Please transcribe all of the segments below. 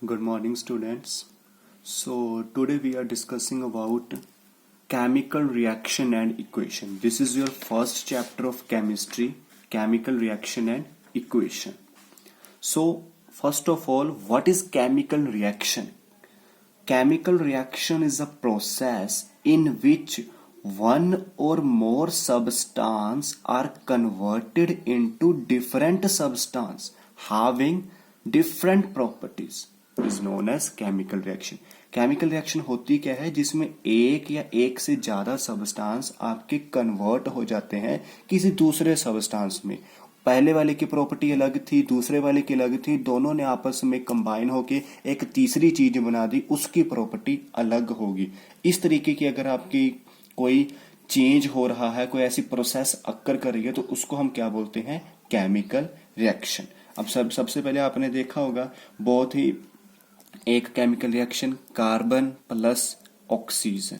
Good morning, students. So, today we are discussing about chemical reaction and equation. This is your first chapter of chemistry, chemical reaction and equation. So, first of all, what is chemical reaction? Chemical reaction is a process in which one or more substance are converted into different substance having different properties is known as chemical reaction. Chemical reaction होती क्या है, जिसमें एक या एक से ज्यादा substance आपके कन्वर्ट हो जाते हैं किसी दूसरे सबस्टांस में। पहले वाले की प्रॉपर्टी अलग थी, दूसरे वाले की अलग थी, दोनों ने आपस में कंबाइन होके एक तीसरी चीज बना दी, उसकी प्रॉपर्टी अलग होगी। इस तरीके की अगर आपकी कोई चेंज हो रहा है, कोई ऐसी प्रोसेस अक्कर कर रही है, तो उसको हम क्या बोलते हैं? Chemical reaction. अब सबसे पहले आपने देखा होगा बहुत ही एक chemical reaction carbon plus oxygen.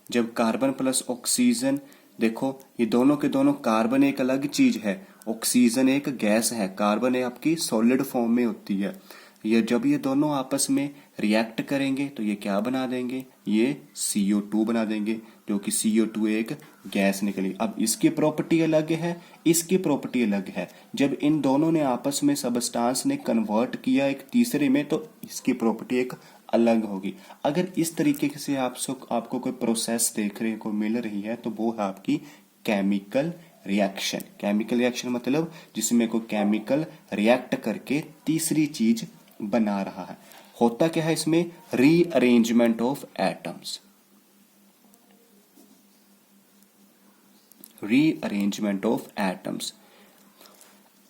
जब कार्बन प्लस ऑक्सीजन, देखो ये दोनों के दोनों, कार्बन एक अलग चीज है, ऑक्सीजन एक गैस है। कार्बन है आपकी सॉलिड फॉर्म में होती है। ये जब ये दोनों आपस में रिएक्ट करेंगे तो ये क्या बना देंगे? ये CO2 बना देंगे, जो कि CO2 एक गैस निकली। अब इसकी प्रॉपर्टी अलग है, इसकी प्रॉपर्टी अलग है। जब इन दोनों ने आपस में सबस्टांस ने कन्वर्ट किया एक तीसरे में, तो इसकी प्रॉपर्टी एक अलग होगी। अगर इस तरीके से आपको कोई प्रोसेस देखने को मिल रही है, तो वो है आपकी केमिकल रिएक्शन। केमिकल रिएक्शन मतलब जिसमें कोई केमिकल रिएक्ट करके तीसरी चीज बना रहा है। होता क्या है इसमें? Rearrangement of atoms. Rearrangement of atoms.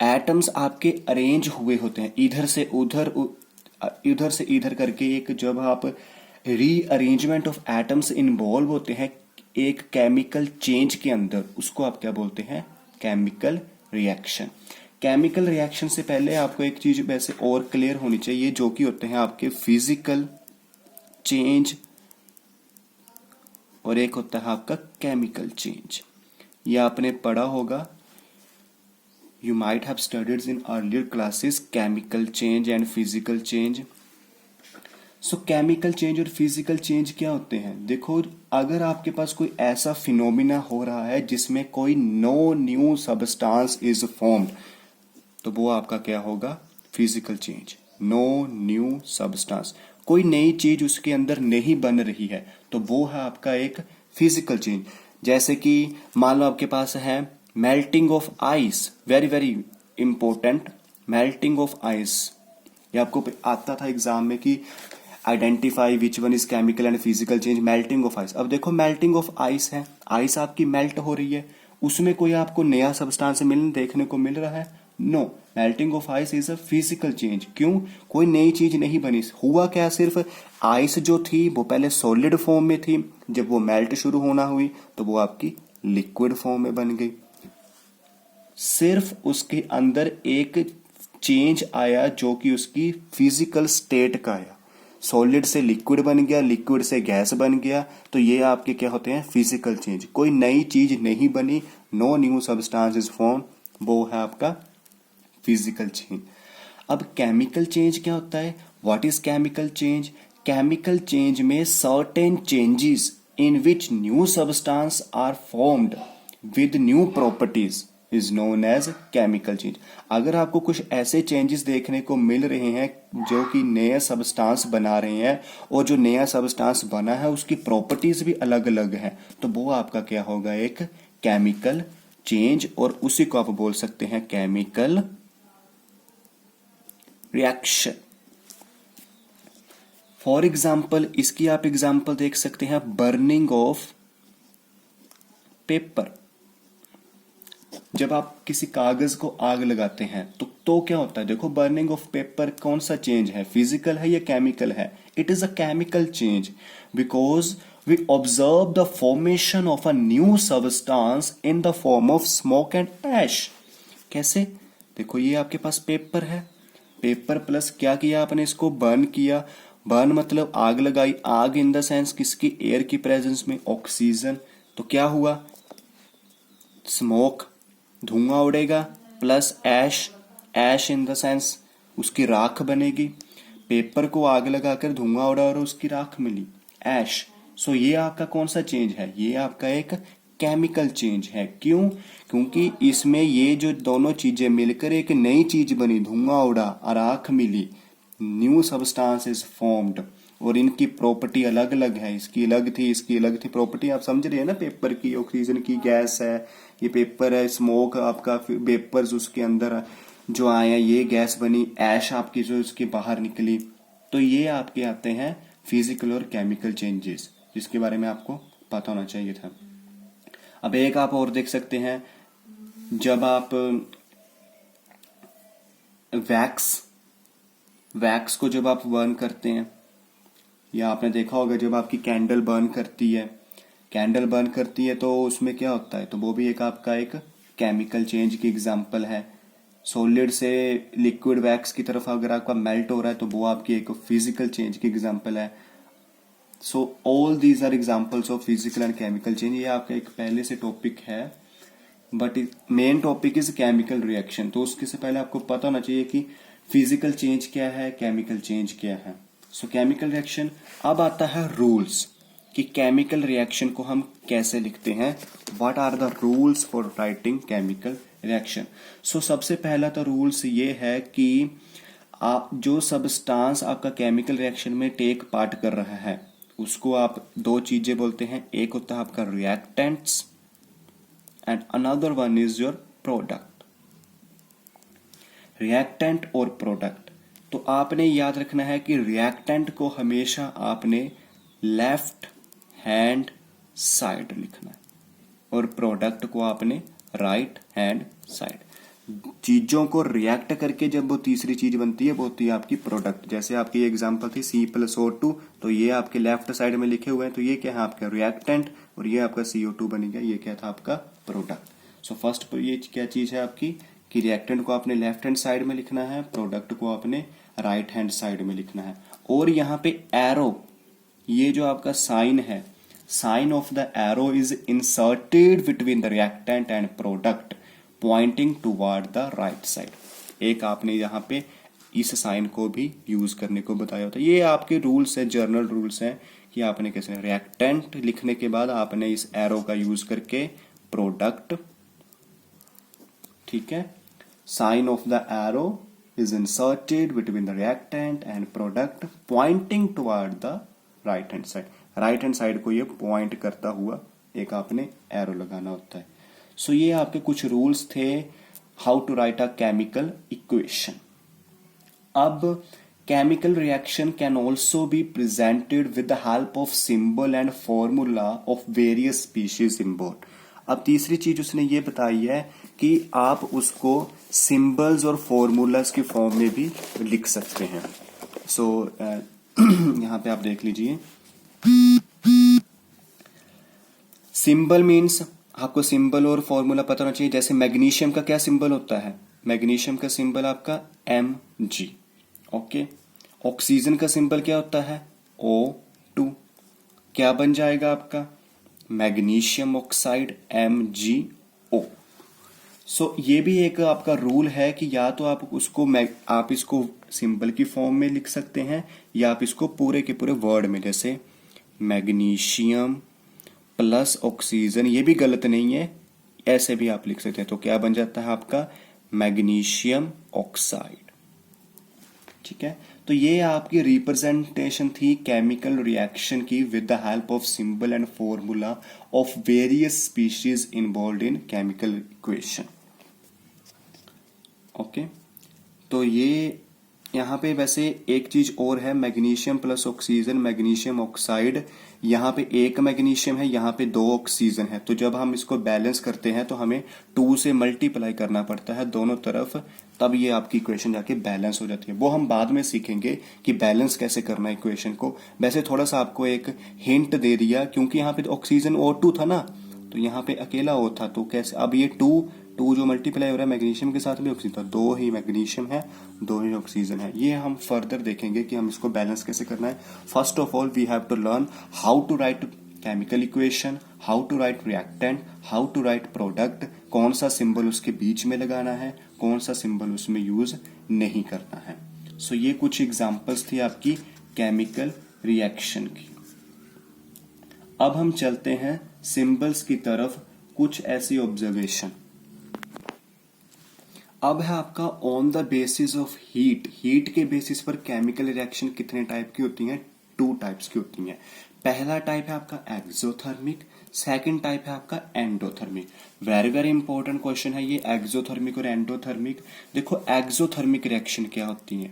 Atoms आपके अरेंज हुए होते हैं इधर से उधर, इधर से इधर करके। एक जब आप रीअरेंजमेंट ऑफ एटम्स इन्वॉल्व होते हैं एक केमिकल चेंज के अंदर, उसको आप क्या बोलते हैं? Chemical reaction. केमिकल रिएक्शन से पहले आपको एक चीज वैसे और क्लियर होनी चाहिए, जो कि होते हैं आपके फिजिकल चेंज और एक होता है आपका केमिकल चेंज। ये आपने पढ़ा होगा, you might have studied in earlier classes chemical change and physical change. So chemical change और फिजिकल चेंज क्या होते हैं? देखो, अगर आपके पास कोई ऐसा फिनोमिना हो रहा है जिसमें कोई no new substance is formed, तो वो आपका क्या होगा? Physical change. No new substance, कोई नई चीज उसके अंदर नहीं बन रही है, तो वो है आपका एक फिजिकल चेंज। जैसे कि मान लो आपके पास है melting of ice, very very important, melting of ice. ये आपको आता था एग्जाम में कि identify which one is chemical and physical change. Melting of ice. अब देखो मेल्टिंग ऑफ आइस है, आइस आपकी मेल्ट हो रही है, उसमें कोई आपको नया सबस्टांस देखने को मिल रहा है? No, melting of ice is a physical change. क्यों? कोई नई चीज नहीं बनी। हुआ क्या? सिर्फ आइस जो थी वो पहले सॉलिड फॉर्म में थी, जब वो मेल्ट शुरू होना हुई तो वो आपकी लिक्विड फॉर्म में बन गई। सिर्फ उसके अंदर एक चेंज आया जो कि उसकी फिजिकल स्टेट का आया। सॉलिड से लिक्विड बन गया, लिक्विड से गैस बन गया, तो ये आपके क्या होते हैं? Physical change. कोई नई चीज नहीं बनी, no new substance is form, वो है आपका फिजिकल चेंज। अब केमिकल चेंज क्या होता है? What is chemical change? Chemical change में certain changes in which new substance are formed with new properties is known as chemical change. अगर आपको कुछ ऐसे चेंजेस देखने को मिल रहे हैं जो कि नया सबस्टांस बना रहे हैं, और जो नया सबस्टांस बना है उसकी प्रॉपर्टीज भी अलग अलग हैं, तो वो आपका क्या होगा? एक केमिकल चेंज, और उसी को आप बोल सकते हैं केमिकल रिएक्शन। फॉर एग्जाम्पल, इसकी आप एग्जाम्पल देख सकते हैं, बर्निंग ऑफ पेपर। जब आप किसी कागज को आग लगाते हैं तो क्या होता है? देखो, बर्निंग ऑफ पेपर कौन सा चेंज है? फिजिकल है या केमिकल है? It is a chemical change because we observe the formation of a new substance in the form of smoke and ash. कैसे? देखो, ये आपके पास पेपर है, पेपर प्लस क्या किया आपने? इसको बर्न किया। बर्न मतलब आग लगाई, आग इन द सेंस किसकी? एयर की प्रेजेंस में, ऑक्सीजन। तो क्या हुआ? स्मोक, धुआं उड़ेगा, plus ash, ash in the sense उसकी राख बनेगी, पेपर को आग लगाकर धुआं उड़ा और उसकी राख मिली, ऐश। सो ये आपका कौन सा चेंज है? ये आपका एक केमिकल चेंज है। क्यों? क्योंकि इसमें ये जो दोनों चीजें मिलकर एक नई चीज बनी, धुआं उड़ा, राख मिली, न्यू सब्सटेंस इज फॉर्म्ड, और इनकी प्रॉपर्टी अलग अलग है। इसकी अलग थी, इसकी अलग थी प्रॉपर्टी। आप समझ रहे हैं ना? पेपर की ऑक्सीजन की गैस है, ये पेपर है, स्मोक आपका वेपर्स उसके अंदर जो आए हैं, ये गैस बनी, ऐश आपकी जो उसके बाहर निकली। तो ये आपके आते हैं फिजिकल और केमिकल चेंजेस, जिसके बारे में आपको पता होना चाहिए था। अब एक आप और देख सकते हैं, जब आप वैक्स को जब आप बर्न करते हैं, या आपने देखा होगा जब आपकी कैंडल बर्न करती है तो उसमें क्या होता है? तो वो भी एक आपका एक केमिकल चेंज की एग्जांपल है। सॉलिड से लिक्विड वैक्स की तरफ अगर आपका मेल्ट हो रहा है तो वो आपकी एक फिजिकल चेंज की एग्जांपल है। So all these are examples of physical and chemical change. ये आपका एक पहले से टॉपिक है, but main topic is chemical reaction. तो उसके से पहले आपको पता होना चाहिए कि फिजिकल चेंज क्या है, केमिकल चेंज क्या है। सो केमिकल रिएक्शन। अब आता है रूल्स कि केमिकल रिएक्शन को हम कैसे लिखते हैं। What are the rules for writing chemical reaction? So सबसे पहला तो रूल्स ये है कि आप जो सबस्टांस आपका केमिकल रिएक्शन में टेक पार्ट कर रहा है उसको आप दो चीजें बोलते हैं। एक होता है आपका reactants and another one is your product. Reactant और प्रोडक्ट, तो आपने याद रखना है कि रिएक्टेंट को हमेशा आपने लेफ्ट हैंड साइड लिखना है और प्रोडक्ट को आपने राइट हैंड साइड। चीजों को रिएक्ट करके जब वो तीसरी चीज बनती है वो होती है आपकी प्रोडक्ट। जैसे आपकी एग्जांपल थी C+O2, तो ये आपके लेफ्ट साइड में लिखे हुए हैं, तो ये क्या है आपका रिएक्टेंट और ये आपका CO2 बन गया, ये क्या था आपका प्रोडक्ट। सो फर्स्ट ये क्या चीज है आपकी कि रिएक्टेंट को आपने लेफ्ट हैंड साइड में लिखना है, प्रोडक्ट को आपने राइट हैंड साइड में लिखना है। और यहाँ पे एरो, ये जो आपका साइन है, sign of the arrow is inserted between the reactant and product pointing toward the right side. एक आपने यहाँ पे इस साइन को भी यूज करने को बताया होता है। ये आपके रूल्स है, जर्नल रूल्स हैं कि आपने कैसे रिएक्टेंट लिखने के बाद आपने इस एरो का यूज करके प्रोडक्ट, ठीक है, sign of the arrow is inserted between the reactant and product pointing toward the right hand side। right hand side को ये point करता हुआ एक आपने arrow लगाना होता है। सो ये आपके कुछ रूल्स थे how to write a chemical equation. अब chemical reaction can also be presented with the help of symbol and formula of various species involved. अब तीसरी चीज उसने ये बताई है कि आप उसको सिंबल्स और फॉर्मूलाज के फॉर्म में भी लिख सकते हैं। सो यहाँ पे आप देख लीजिए, सिंबल मीन्स आपको सिंबल और फॉर्मूला पता होना चाहिए। जैसे मैग्नीशियम का क्या सिंबल होता है? मैग्नीशियम का सिंबल आपका Mg। ओके, ऑक्सीजन का सिंबल क्या होता है? O2। क्या बन जाएगा आपका? Magnesium oxide MgO। सो ये भी एक आपका रूल है कि या तो आप इसको सिंबल की फॉर्म में लिख सकते हैं या आप इसको पूरे के पूरे वर्ड में, जैसे मैग्नीशियम प्लस ऑक्सीजन, ये भी गलत नहीं है, ऐसे भी आप लिख सकते हैं। तो क्या बन जाता है आपका? Magnesium oxide. ठीक है, तो ये आपकी रिप्रेजेंटेशन थी केमिकल रिएक्शन की with the help of symbol and formula of various species involved in chemical equation. Okay, तो ये यहाँ पे वैसे एक चीज और है, magnesium plus oxygen, magnesium oxide. यहाँ पे एक मैग्नीशियम है, यहाँ पे दो ऑक्सीजन है, तो जब हम इसको बैलेंस करते हैं तो हमें 2 से मल्टीप्लाई करना पड़ता है दोनों तरफ, तब ये आपकी इक्वेशन जाके बैलेंस हो जाती है। वो हम बाद में सीखेंगे कि बैलेंस कैसे करना है इक्वेशन को। वैसे थोड़ा सा आपको एक हिंट दे दिया, क्योंकि यहाँ पे ऑक्सीजन O2 था ना, तो यहाँ पे अकेला O था, तो कैसे अब ये 2 जो मल्टीप्लाई हो रहा है मैग्नीशियम के साथ भी ऑक्सीजन था, 2 ही मैग्नीशियम है, 2 ही ऑक्सीजन है। ये हम फर्दर देखेंगे कि हम इसको बैलेंस कैसे करना है। First of all we have to learn how to write chemical equation, how to write reactant, how to write product, कौन सा सिंबल उसके बीच में लगाना है, कौन सा सिंबल उसमें यूज नहीं करना है। सो ये कुछ एग्जांपल्स थी आपकी केमिकल रिएक्शन की। अब हम चलते हैं सिंबल्स की तरफ, कुछ ऐसी ऑब्जर्वेशन। अब है आपका on the basis of heat, heat के बेसिस पर केमिकल रिएक्शन कितने टाइप की होती हैं? 2 टाइप्स की होती हैं। पहला टाइप है आपका एक्सोथर्मिक, सेकंड टाइप है आपका endothermic. Very very important question है ये एक्सोथर्मिक और एंडोथर्मिक। देखो एक्सोथर्मिक रिएक्शन क्या होती है?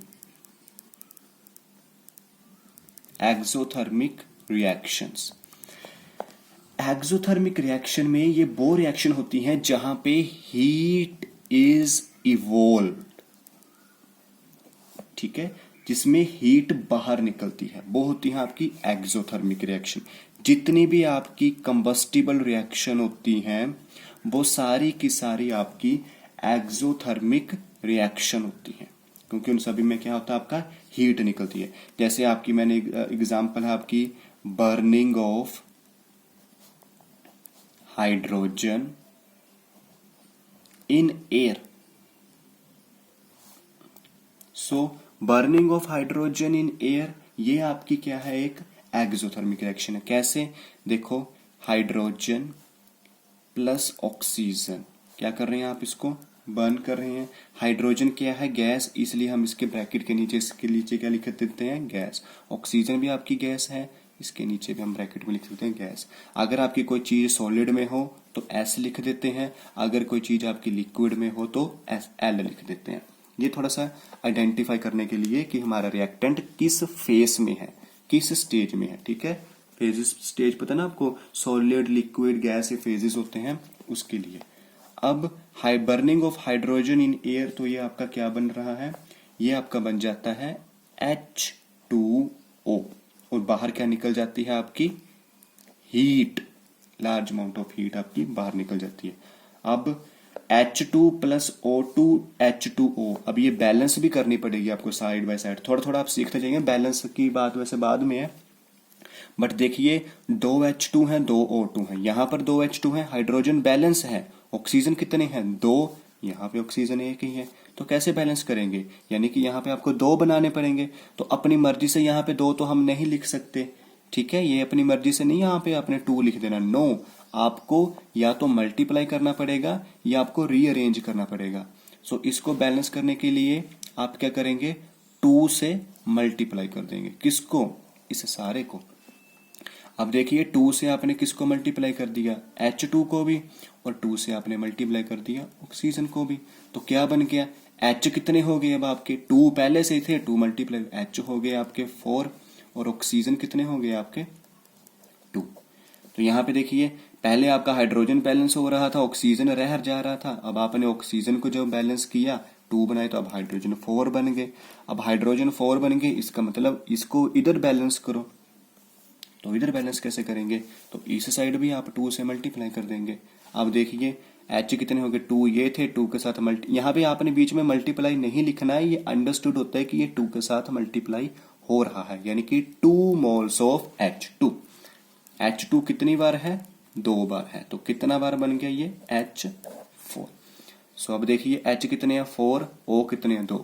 एक्सोथर्मिक रिएक्शंस, एक्सोथर्मिक रिएक्शन में ये वो रिएक्शन होती हैं जहां पे हीट इज इवोल्व्ड, ठीक है, जिसमें हीट बाहर निकलती है, वो होती है आपकी एक्सोथर्मिक रिएक्शन। जितनी भी आपकी कंबस्टिबल रिएक्शन होती हैं वो सारी की सारी आपकी एक्सोथर्मिक रिएक्शन होती हैं, क्योंकि उन सभी में क्या होता है? आपका हीट निकलती है। जैसे आपकी मैंने एग्जांपल है आपकी burning of hydrogen in air. So burning of hydrogen in air ये आपकी क्या है? एक एक्सोथर्मिक रिएक्शन है। कैसे? देखो हाइड्रोजन प्लस ऑक्सीजन, क्या कर रहे हैं आप? इसको बर्न कर रहे हैं। हाइड्रोजन क्या है? गैस, इसलिए हम इसके ब्रैकेट के नीचे, इसके नीचे क्या लिख देते हैं? गैस। ऑक्सीजन भी आपकी गैस है, इसके नीचे भी हम ब्रैकेट में लिख देते हैं गैस। अगर आपकी कोई चीज सॉलिड में हो तो एस लिख देते हैं, अगर कोई चीज आपकी लिक्विड में हो तो एस एल लिख देते हैं। ये थोड़ा सा आइडेंटिफाई करने के लिए कि हमारा रिएक्टेंट किस फेस में है, किस स्टेज में है, ठीक है। फेजेस स्टेज पता ना आपको, सॉलिड लिक्विड गैस ये फेजेस होते हैं, उसके लिए। अब burning of hydrogen in air, तो ये आपका क्या बन रहा है? ये आपका बन जाता है H2O, और बाहर क्या निकल जाती है? आपकी heat, large amount of heat आपकी बाहर निकल जाती है। अब H2 प्लस O2 H2O, अब ये बैलेंस भी करनी पड़ेगी आपको साइड बाय साइड, थोड़ा थोड़ा आप सीखते जाएंगे। बैलेंस की बात वैसे बाद में है, बट देखिए 2 H2 है, 2 O2 है, यहां पर 2 H2 है, हाइड्रोजन बैलेंस है, ऑक्सीजन कितने हैं? 2, यहाँ पे ऑक्सीजन एक ही है, तो कैसे बैलेंस करेंगे? यानी कि यहाँ पे आपको 2 बनाने पड़ेंगे। तो अपनी मर्जी से यहाँ पे 2 तो हम नहीं लिख सकते, ठीक है, ये अपनी मर्जी से नहीं यहाँ पे आपने 2 लिख देना, नो, आपको या तो मल्टीप्लाई करना पड़ेगा या आपको रीअरेंज करना पड़ेगा। सो इसको बैलेंस करने के लिए आप क्या करेंगे? 2 से मल्टीप्लाई कर देंगे, किसको? इस सारे को। अब देखिए 2 से आपने किसको मल्टीप्लाई कर दिया? H2 को भी, और 2 से आपने मल्टीप्लाई कर दिया ऑक्सीजन को भी, तो क्या बन गया? H कितने हो गए अब आपके? 2 पहले से थे, 2 मल्टीप्लाई H हो गए आपके 4, और ऑक्सीजन कितने हो गए आपके? 2। तो यहाँ पे देखिए पहले आपका हाइड्रोजन बैलेंस हो रहा था, ऑक्सीजन रह जा रहा था, अब आपने ऑक्सीजन को जब बैलेंस किया 2 बनाए तो अब हाइड्रोजन 4 बन गए। अब हाइड्रोजन 4 बन गए, इसका मतलब इसको इधर बैलेंस करो, तो इधर बैलेंस कैसे करेंगे? तो इस साइड भी आप 2 से मल्टीप्लाई कर देंगे। अब देखिए H कितने हो गए? 2 ये थे, 2 के साथ यहाँ पे आपने बीच में मल्टीप्लाई नहीं लिखना है, ये अंडरस्टूड होता है कि ये 2 के साथ मल्टीप्लाई हो रहा है, यानी कि 2 मोल्स ऑफ H2। H2 कितनी बार है? 2 बार है, तो कितना बार बन गया ये? H4। सो अब देखिए H कितने हैं? 4, O कितने हैं? 2,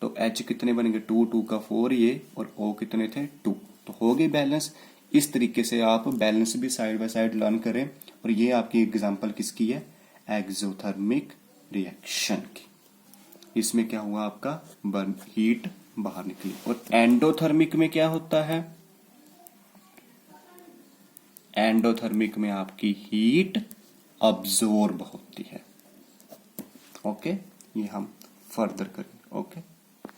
तो H कितने बनेंगे? 2, 2 का 4 ये, और O कितने थे? 2, तो हो गई बैलेंस। इस तरीके से आप बैलेंस भी साइड बाय साइड लर्न करें, और ये आपकी एग्जांपल किसकी है? एक्सोथर्मिक रिएक्शन की। इसमें क्या हुआ? आपका बर्न हीट बाहर निकली। और एंडोथर्मिक में क्या होता है? एंडोथर्मिक में आपकी हीट अब्जॉर्ब होती है। ओके, ये हम फर्दर करेंगे। ओके।